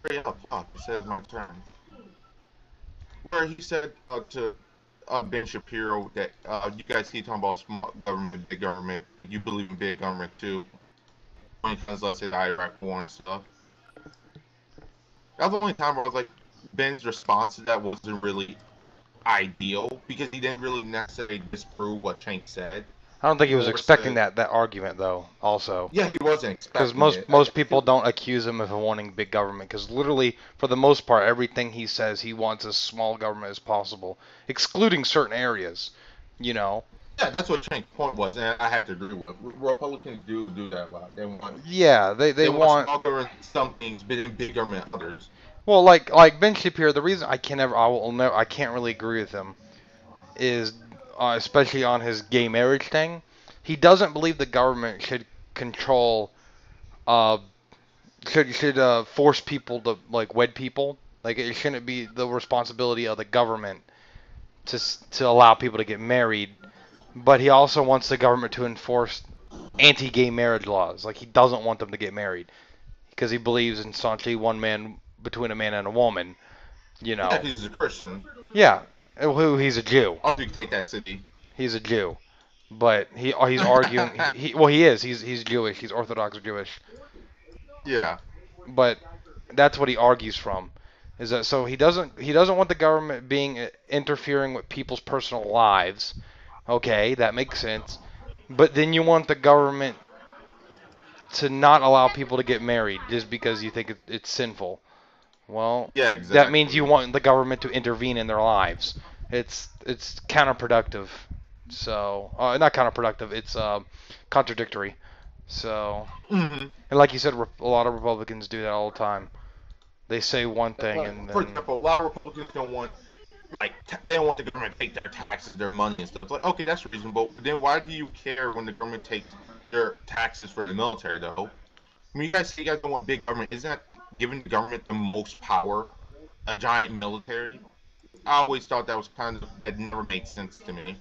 hurry up, fuck, it says my turn. Where he said to Ben Shapiro that you guys keep talking about small government, big government. You believe in big government too. When it comes to, let's say, the Iraq War and stuff. That was the only time where I was like, Ben's response to that wasn't really ideal because he didn't really necessarily disprove what Chank said. I don't think he He was more expecting said, that argument though. Also, yeah, he wasn't because expecting most it. most people don't accuse him of wanting big government. Because literally, for the most part, everything he says, he wants as small government as possible, excluding certain areas. You know. Yeah, that's what Chank's point was, and I have to agree with. Republicans do that a lot. Yeah, they They want want. small government some things, big government others. Well, like Ben Shapiro, the reason I can't really agree with him is, especially on his gay marriage thing, he doesn't believe the government should control, uh, should force people to like wed people. Like it shouldn't be the responsibility of the government to allow people to get married. But he also wants the government to enforce anti-gay marriage laws. Like he doesn't want them to get married because he believes in staunchly one man between a man and a woman. You Yeah, know. he's a Christian. Yeah. Who he's a Jew. I'll take that city. He's a Jew. But he's arguing well he is. He's Jewish. He's Orthodox Jewish. Yeah. But that's what he argues from. Is that so he doesn't want the government being interfering with people's personal lives. Okay, that makes sense. But then you want the government to not allow people to get married just because you think it's sinful. Well, Yeah, that means exactly. you want the government to intervene in their lives. It's counterproductive. So, not counterproductive. It's contradictory. So, Mm-hmm. and like you said, a lot of Republicans do that all the time. They say one thing Like, and for then example, a lot of Republicans don't want, like, they don't want the government to take their taxes, their money and stuff. It's like, okay, that's reasonable. But then why do you care when the government takes their taxes for the military, though? I mean, you guys say you guys don't want big government. Isn't that giving the government the most power? A giant military? I always thought that was kind of, it never made sense to me.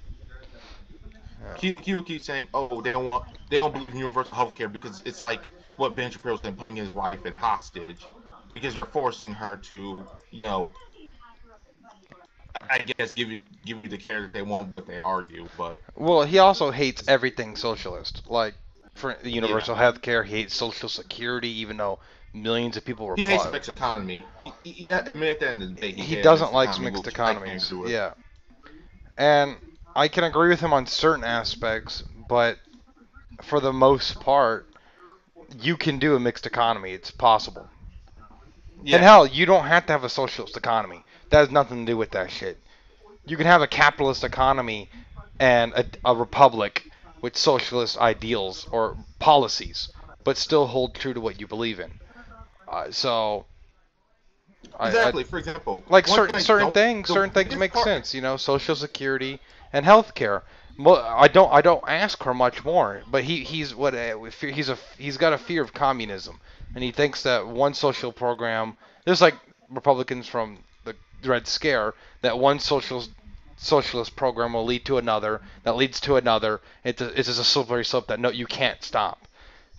Q keeps saying, oh, they don't believe in universal health care because it's like what Ben Shapiro said, putting his wife in hostage because you're forcing her to, you know, I guess give you the care that they want, but they argue. But well, he also hates everything socialist. Like for yeah, universal health care, he hates Social Security, even though millions of people he hates reply. the mixed economy. At the end of the day, he He hates the doesn't mixed like economy, mixed which I can't economies. do it. Yeah, and I can agree with him on certain aspects, but for the most part, you can do a mixed economy. It's possible. And Yeah, hell, you don't have to have a socialist economy. That has nothing to do with that shit. You can have a capitalist economy and a republic with socialist ideals or policies, but still hold true to what you believe in. So, I exactly. For example, like one thing certain I certain don't, things. the Certain things biggest make part, sense. You know, Social Security and health care. Well, I don't ask for much more, but he's got a fear of communism, and he thinks that one social program, just like Republicans from the Red Scare, that one socialist program will lead to another, that leads to another. It's just a slippery slope that no you can't stop.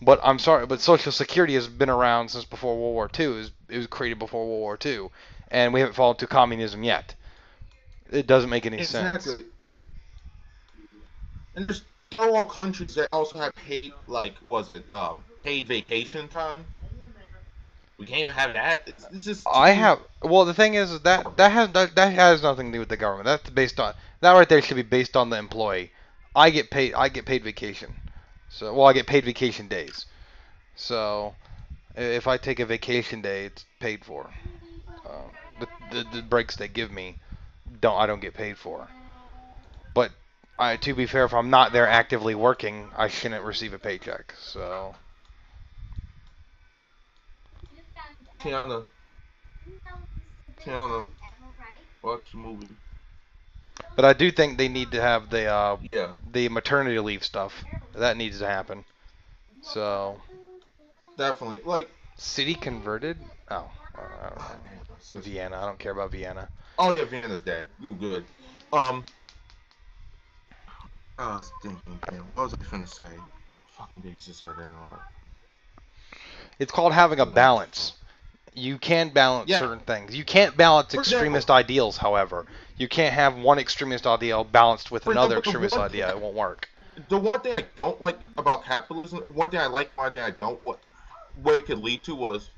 But I'm sorry, but Social Security has been around since before World War II. It was created before World War II, and we haven't fallen to communism yet. It doesn't make any sense. exactly. And there's all countries that also have paid, like, was it paid vacation time? We can't have that. It's just I too. have well, the thing is that has nothing to do with the government. That's based on that right there should be based on the employee. I get paid vacation. So well, I get paid vacation days. So if I take a vacation day, it's paid for. The breaks they give me I don't get paid for. But to be fair, if I'm not there actively working, I shouldn't receive a paycheck. So Tiana, Tiana, watch the movie. but I do think they need to have Yeah, the maternity leave stuff. That needs to happen. So definitely. Like, city converted? Oh, I don't know. Vienna. I don't care about Vienna. oh yeah, Vienna's dead. Good. Um, I was thinking, damn, what was I trying to say? Fucking bitch just said that. It's called having a balance. You can balance Yeah. certain things. You can't balance For example, extremist ideals, however. You can't have one extremist ideal balanced with for another example, the extremist one thing idea. It won't work. the one thing I don't like about capitalism, one thing I like, one thing I don't, what it could lead to was,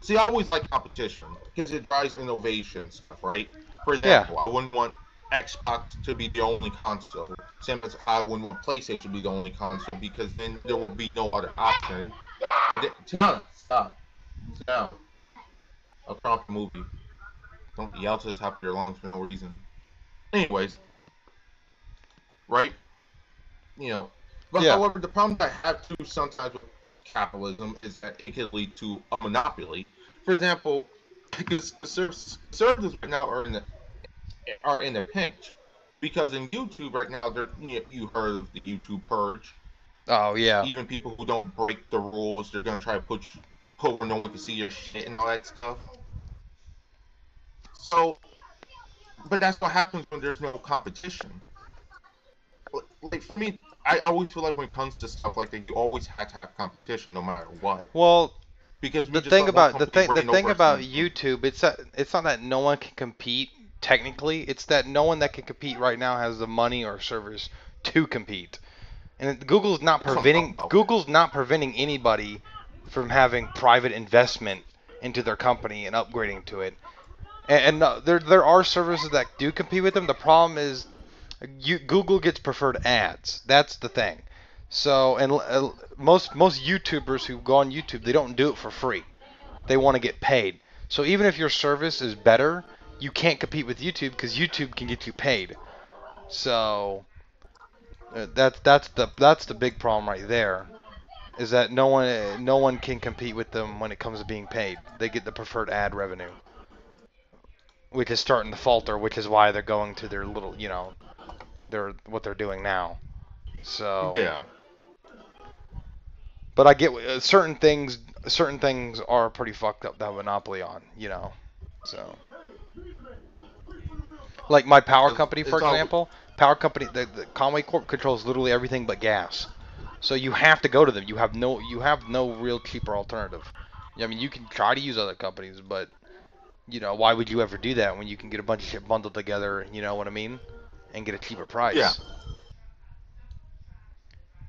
see, I always like competition because it drives innovation and stuff, right? For Yeah. example, I wouldn't want Xbox to be the only console, same as I wouldn't want PlayStation to be the only console because then there will be no other option. Stop. Stop. I'll turn off the movie. Don't yell to the top of your lungs for no reason. Anyways, right? You know. But Yeah. however, the problem that I have too sometimes with capitalism is that it can lead to a monopoly. For example, because conservatives right now are in a pinch because in YouTube right now, you heard of the YouTube purge. Oh yeah. Even people who don't break the rules, they're gonna try to put where no one can see your shit and all that stuff. So, but that's what happens when there's no competition. Like for me, I always feel like when it comes to stuff like that, you always have to have competition no matter what. Well, Because we the just thing let one about company the reign thing over us about and YouTube, it's not that no one can compete technically. It's that no one that can compete right now has the money or servers to compete. And that's what I'm talking about. Google's not preventing anybody from having private investment into their company and upgrading to it. And no, there are services that do compete with them. The problem is Google gets preferred ads. That's the thing. So and most YouTubers who go on YouTube, they don't do it for free. They want to get paid. So even if your service is better, you can't compete with YouTube because YouTube can get you paid. So that's the big problem right there. Is that no one can compete with them when it comes to being paid. They get the preferred ad revenue, which is starting to falter, which is why they're going to their little, their what they're doing now. So, Yeah. but I get certain things are pretty fucked up to have a monopoly on. So, like my power company, for It's all example, power company, the Conway Corp controls literally everything but gas. So you have to go to them. You have no real cheaper alternative. I mean, you can try to use other companies, but why would you ever do that when you can get a bunch of shit bundled together? You know what I mean? And get a cheaper yeah. price.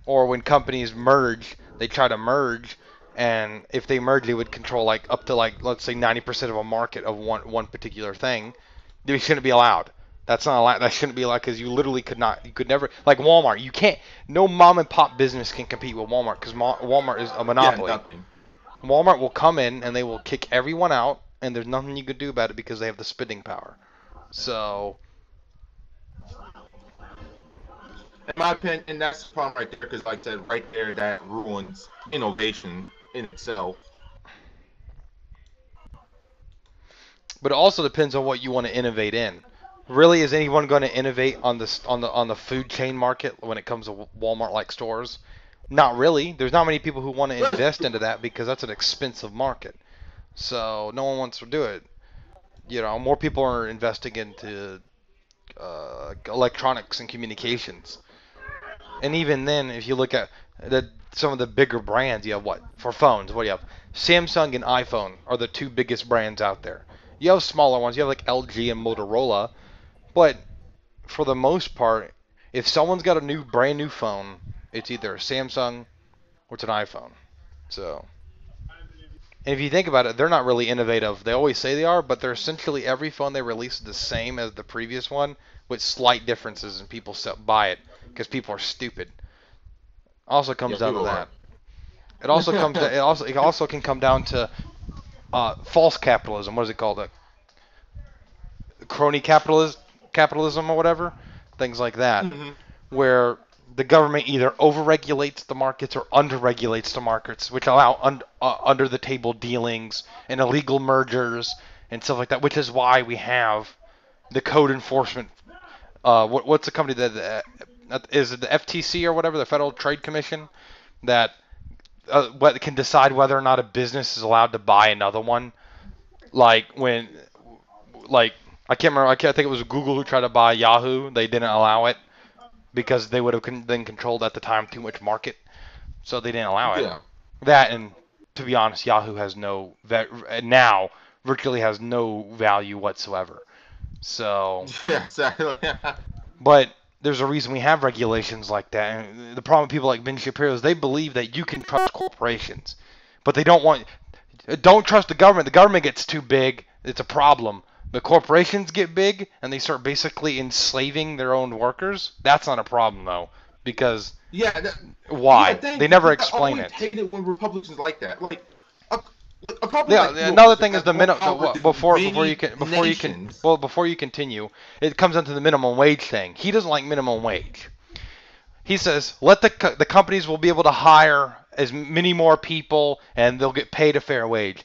Or when companies merge, they try to merge, and if they merge, they would control like up to like let's say 90% of a market of one particular thing. They shouldn't be allowed. That's not allowed. That shouldn't be allowed because you literally could not. You could never like Walmart. You can't. No mom and pop business can compete with Walmart because Walmart is a Yeah. monopoly. Nothing. Walmart will come in and they will kick everyone out, and there's nothing you can do about it because they have the spending power. So In my opinion, and that's the problem right there, because like I said, right there, that ruins innovation in itself. but it also depends on what you want to innovate in. Really, is anyone going to innovate on the food chain market when it comes to Walmart-like stores? Not really. There's not many people who want to invest into that because that's an expensive market. So no one wants to do it. More people are investing into electronics and communications. And even then, if you look at some of the bigger brands, you have what for phones? What do you have? Samsung and iPhone are the two biggest brands out there. You have smaller ones. You have like LG and Motorola, but for the most part, if someone's got a brand new phone, it's either a Samsung or it's an iPhone. So, and if you think about it, they're not really innovative. They always say they are, but they're essentially every phone they release is the same as the previous one with slight differences, and people buy it because people are stupid. Also comes Yeah, down to people are. that. It also can come down to false capitalism. What is it called? Crony capitalism or whatever. Things like that, Hmm. where the government either overregulates the markets or underregulates the markets, which allow under the table dealings and illegal mergers and stuff like that. Which is why we have the code enforcement. What's the company that is it the FTC or whatever, the Federal Trade Commission, that what can decide whether or not a business is allowed to buy another one. Like when, like I can't remember. I think it was Google who tried to buy Yahoo. They didn't allow it because they would have then controlled at the time too much market, so they didn't allow it. Yeah. That and to be honest, Yahoo has now virtually has no value whatsoever. So, Yeah, exactly. but there's a reason we have regulations like that. And the problem with people like Ben Shapiro is they believe that you can trust corporations, but they don't trust the government. The government gets too big, it's a problem. The corporations get big and they start basically enslaving their own workers. That's not a problem though, because Yeah, why? They thank you. never I explain always it. hate it when Republicans like that. Like a, a company Yeah, like another yours that thing is has the more minimum. power than many nations. Before you continue, it comes into the minimum wage thing. He doesn't like minimum wage. He says let the companies will be able to hire as many more people and they'll get paid a fair wage.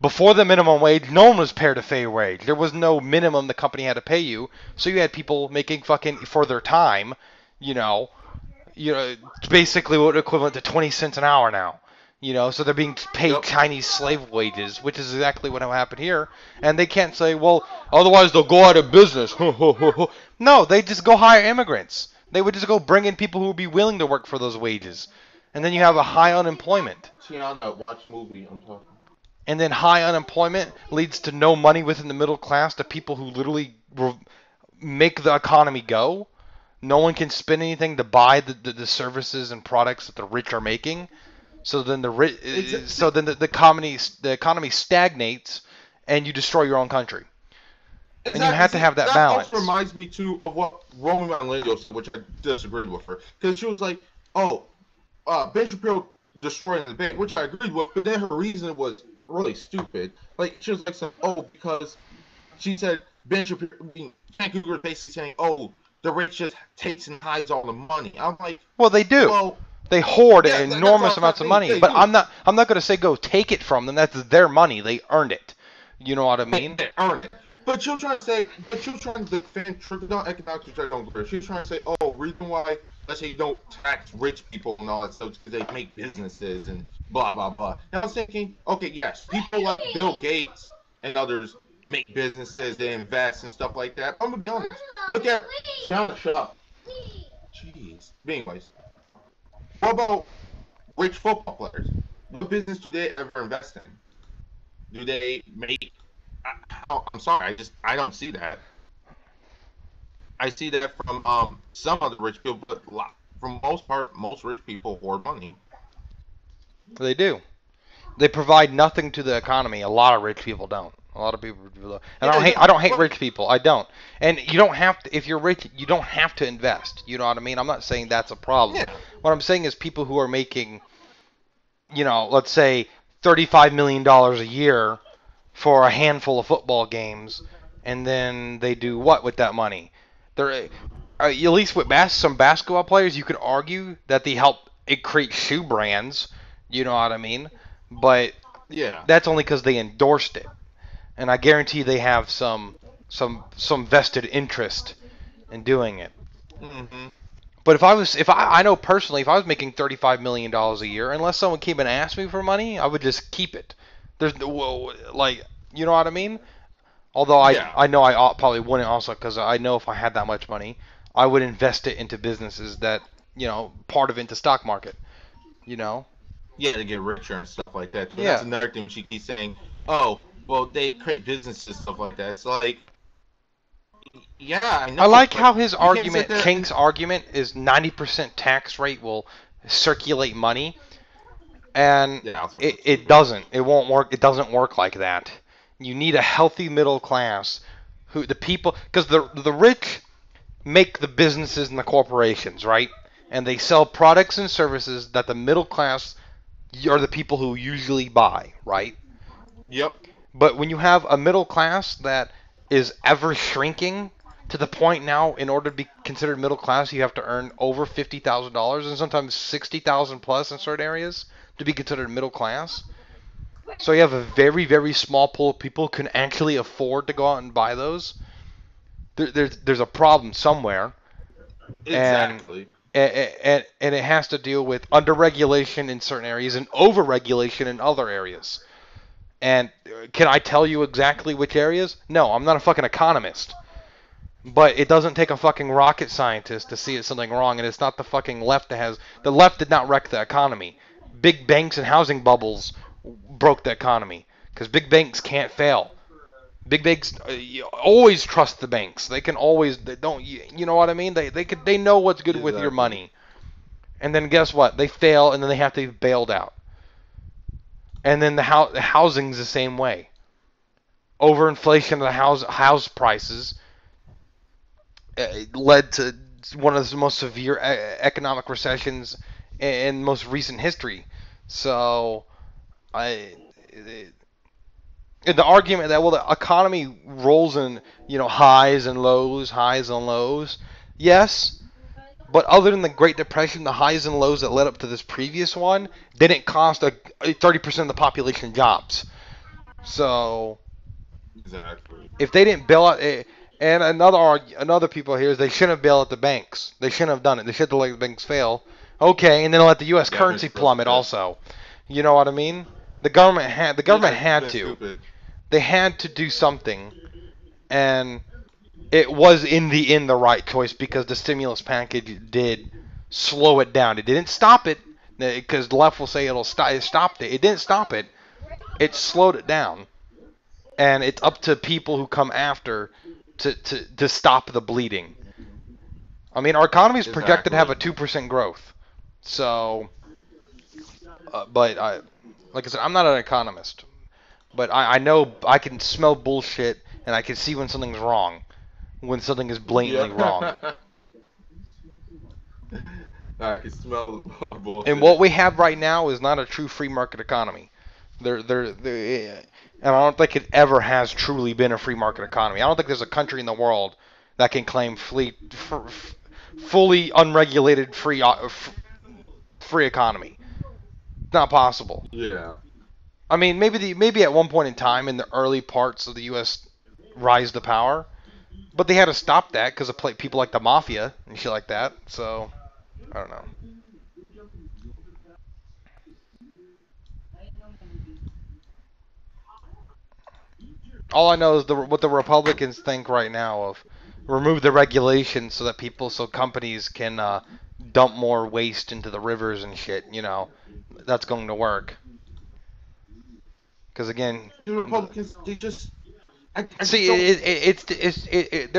Before the minimum wage, no one was paid a fair wage. There was no minimum the company had to pay you. So you had people making fucking for their time, you know, basically what equivalent to 20 cents an hour now. So they're being paid Yep. Chinese slave wages, which is exactly what happened here. And they can't say, well, otherwise they'll go out of business. No, they just go hire immigrants. They would just go bring in people who would be willing to work for those wages. And then you have a high unemployment. Tiana, watch movie. I'm talking. And then high unemployment leads to no money within the middle class, to people who literally make the economy go. No one can spend anything to buy the services and products that the rich are making. So then the economy stagnates, and you destroy your own country. And you Exactly. have to See, have that that balance. also reminds me too of what Roman Malingo said, which I disagreed with her, because she was like, "Oh, Ben Shapiro destroying the bank," which I agreed with, but then her reason was really stupid. Like she was like, because she said Ben Shapiro, Ken Cougar was basically saying, "Oh, the rich just takes and hides all the money." I'm like, Well, they do. well, They hoard yeah, enormous amounts of money. they But do. I'm not going to say go take it from them. That's their money. They earned it. You know what I mean? They earn it. But she was trying to defend trickle-down economics, which I don't agree. She was trying to say, oh, reason why, let's say you don't tax rich people and all that stuff, because they make businesses and blah, blah, blah. And I was thinking, okay, yes, people like Bill Gates and others make businesses, they invest and stuff like that. I'm going to be honest. Look at, shut up. Jeez. But anyways, what about rich football players? What business do they ever invest in? Do they make? I'm sorry, I don't see that. I see that from some other rich people, but from most part, most rich people hoard money. They do. They provide nothing to the economy. A lot of rich people don't. A lot of people don't. And Yeah, I don't hate rich people. I don't. And you don't have to. If you're rich, you don't have to invest. You know what I mean? I'm not saying that's a problem. Yeah. What I'm saying is people who are making, let's say $35 million a year for a handful of football games, and then they do what with that money? They're at least with some basketball players, you could argue that they help it create shoe brands. You know what I mean? But Yeah. that's only because they endorsed it, and I guarantee they have some vested interest in doing it. Mm-hmm. But I know personally, if I was making $35 million a year, unless someone came and asked me for money, I would just keep it. There's you know what I mean? Although Yeah. I know I probably wouldn't also, because I know if I had that much money, I would invest it into businesses that, part of it into stock market, Yeah, to get richer and stuff like that. But Yeah. that's another thing she keeps saying. Oh, well, they create businesses stuff like that. It's like, yeah, I know. I like how his you can't sit argument, there King's argument, is 90% tax rate will circulate money, and Yeah, it doesn't. It won't work. It doesn't work like that. You need a healthy middle class, because the rich make the businesses and the corporations, right? And they sell products and services that the middle class are the people who usually buy, right? Yep. But when you have a middle class that is ever shrinking to the point now, in order to be considered middle class, you have to earn over $50,000 and sometimes 60,000 plus in certain areas to be considered middle class. So you have a very, very small pool of people who can actually afford to go out and buy those. There's a problem somewhere. Exactly. And it has to deal with under-regulation in certain areas and over-regulation in other areas. And can I tell you exactly which areas? No, I'm not a fucking economist. But it doesn't take a fucking rocket scientist to see it's something wrong, and it's not the fucking left that has... The left did not wreck the economy. Big banks and housing bubbles broke the economy because big banks can't fail. Big banks you always trust the banks. They can always they don't you know what I mean? They know what's good with your Exactly. money. And then guess what? They fail and then they have to be bailed out. And then the housing's the same way. Overinflation of the house prices led to one of the most severe economic recessions in most recent history. So I the argument that well the economy rolls in highs and lows, highs and lows. Yes, but other than the Great Depression, the highs and lows that led up to this previous one didn't cost 30% of the population jobs. So Exactly. if they didn't bail out, and another people here is they shouldn't have bailed out the banks. They shouldn't have done it. They should have let the banks fail. Okay, and then let the U.S. Yeah, currency Vince Russell plummet said. also. You know what I mean? The government Yeah, it's had been to. stupid. They had to do something, and it was in the end the right choice because the stimulus package did slow it down. It didn't stop it because the left will say it stopped it. It didn't stop it. It slowed it down, and it's up to people who come after to stop the bleeding. I mean, our economy is projected to have Exactly. a 2% growth. So, but like I said, I'm not an economist, but I know I can smell bullshit and I can see when something's wrong, when something is blatantly wrong. Yeah. I can smell the And bullshit. what we have right now is not a true free market economy. And I don't think it ever has truly been a free market economy. I don't think there's a country in the world that can claim fully unregulated free economy. It's not possible. Yeah. I mean, maybe at one point in time in the early parts of the U.S. rise to power, but they had to stop that because of people like the mafia and shit like that. So I don't know. All I know is what the Republicans think right now of remove the regulations so companies can dump more waste into the rivers and shit. That's going to work. Because again, The Republicans, they just, I just see, don't.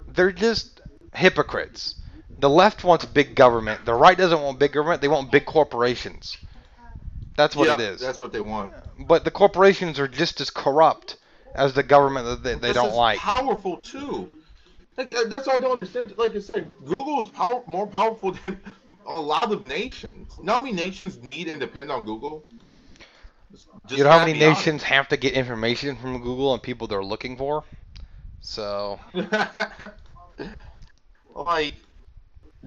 they're just hypocrites. The left wants big government. The right doesn't want big government. They want big corporations. That's what it Yeah, is. that's what they want. But the corporations are just as corrupt as the government that they This don't is like. powerful too. Like that's why I don't understand. Like I said, Google is more powerful than a lot of nations. Not many nations need and depend on Google. You Just know how gotta many be honest. nations have to get information from Google and people they're looking for? So Like,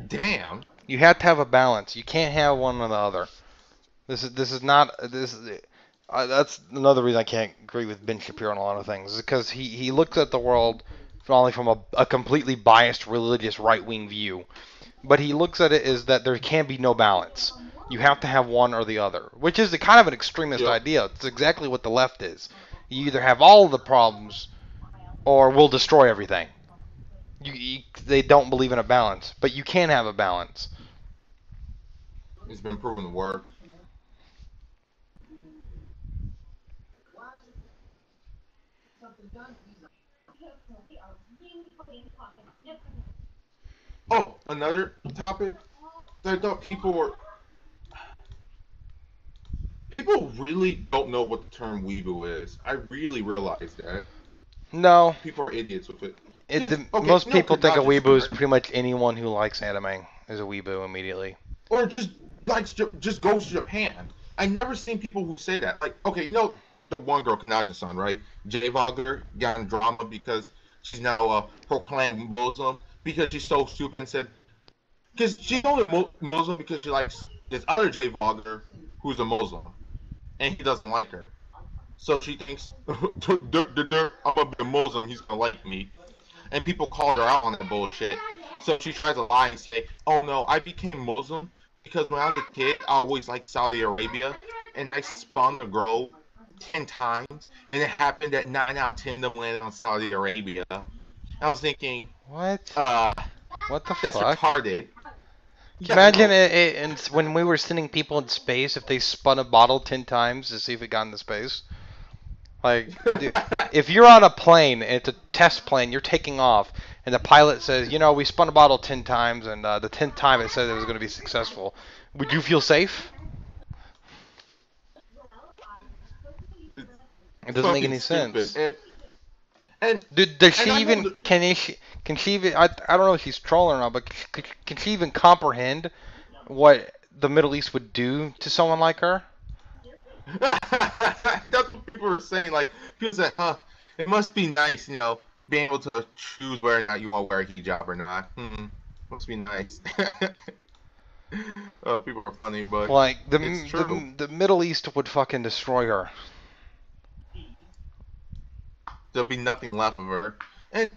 damn. you have to have a balance. You can't have one or the other. This is not this. That's another reason I can't agree with Ben Shapiro on a lot of things, is because he looks at the world only from a completely biased religious right wing view. But he looks at it as that there can be no balance. You have to have one or the other, which is kind of an extremist Yep. idea. It's exactly what the left is. You either have all of the problems or we'll destroy everything. They don't believe in a balance, but you can have a balance. It's been proven to work. Oh, another topic. I thought people really don't know what the term weeaboo is. I really realized that. No, People are idiots with it. Because, okay, most no, people think a not just weeboo is here, pretty much anyone who likes anime is a weeboo immediately. or just likes just goes to Japan. I never seen people who say that. Like, okay, the one girl, Kanata-san, right? J Vlogger got in drama because she's now proclaimed Muslim because she's so stupid and said because she's only Muslim because she likes this other J Vlogger who's a Muslim and he doesn't like her. So she thinks I'm gonna be a Muslim, he's gonna like me. And people call her out on that bullshit. So she tries to lie and say, "Oh no, I became Muslim because when I was a kid, I always liked Saudi Arabia, and I spun a girl 10 times, and it happened that 9 out of 10 of them landed on Saudi Arabia." I was thinking, What? uh, What the that's fuck? retarded. Yeah, I Imagine know. and when we were sending people in space, if they spun a bottle 10 times to see if it got into space. Like, if you're on a plane, and it's a test plane, you're taking off, and the pilot says, you know, we spun a bottle 10 times, and the 10th time it said it was going to be successful. Would you feel safe? It It's doesn't make fucking any stupid. sense. And Does and she I know even can she even I don't know if she's trolling or not, but can she even comprehend what the Middle East would do to someone like her? that's what people were saying. Like people said, huh, it must be nice, being able to choose whether or not you want to wear a hijab or not. Must be nice. People are funny, but Like it's true. the Middle East would fucking destroy her. There'll be nothing left of her. And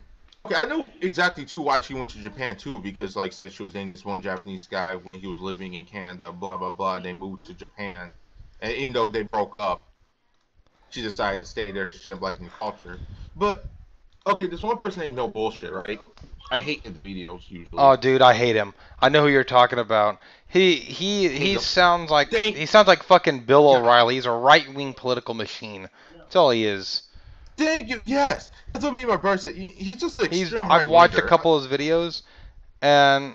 okay, I know exactly too why she went to Japan too, because like said she was dating this one Japanese guy when he was living in Canada, blah blah blah. And they moved to Japan, and even though they broke up, she decided to stay there to like the culture. But okay, this one person ain't no bullshit, right? I hate his videos Oh, usually. dude, I hate him. I know who you're talking about. Hate He him. he Thank sounds like fucking Bill God. O'Reilly. He's a right-wing political machine. That's all he is. Thank you. Yes, that's what me and my brother said. He's just an extreme I've right watched a winger. couple of his videos, and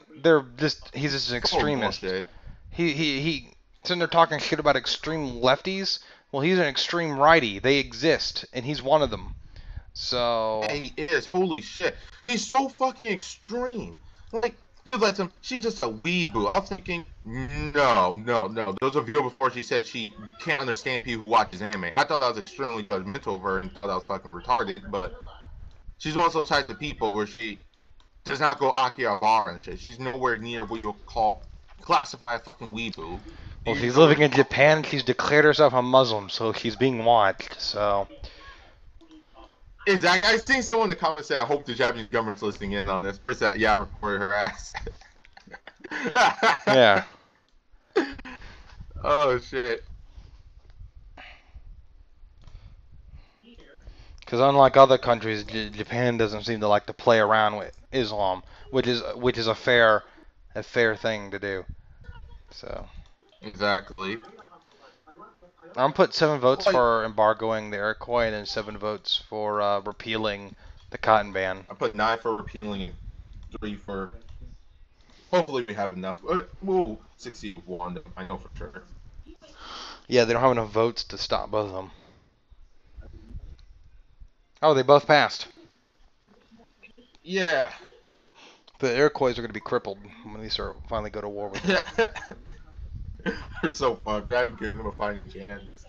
he's just an Full of extremist. bullshit. He sitting there talking shit about extreme lefties. Well, he's an extreme righty. They exist, and he's one of them. Yeah, So he is. Holy shit. He's so fucking extreme. Like, she lets him. She's just a weeaboo. I'm thinking, no, no, no. There was a video before she said she can't understand people who watches anime. I thought I was extremely judgmental of her and thought I was fucking retarded, but she's one of those types of people where she does not go Akihabara and shit. She's nowhere near what you'll classify fucking weeaboo. well, You she's know what living I'm in talking Japan. about. She's declared herself a Muslim, so she's being watched. So Exactly. I seen someone in the comments say, I hope the Japanese government's listening in on this. Person, yeah, I reported her ass. yeah. Oh shit. Because unlike other countries, Japan doesn't seem to like to play around with Islam, which is a fair thing to do. So Exactly. I'm put 7 votes Like for embargoing the Iroquois and 7 votes for repealing the cotton ban. I put 9 for repealing and 3 for. Hopefully we have enough. We'll succeed with one. I know for sure. Yeah, they don't have enough votes to stop both of them. Oh, they both passed. Yeah. The Iroquois are going to be crippled when they finally go to war with them. They're so fucked. I haven't given them a fighting chance.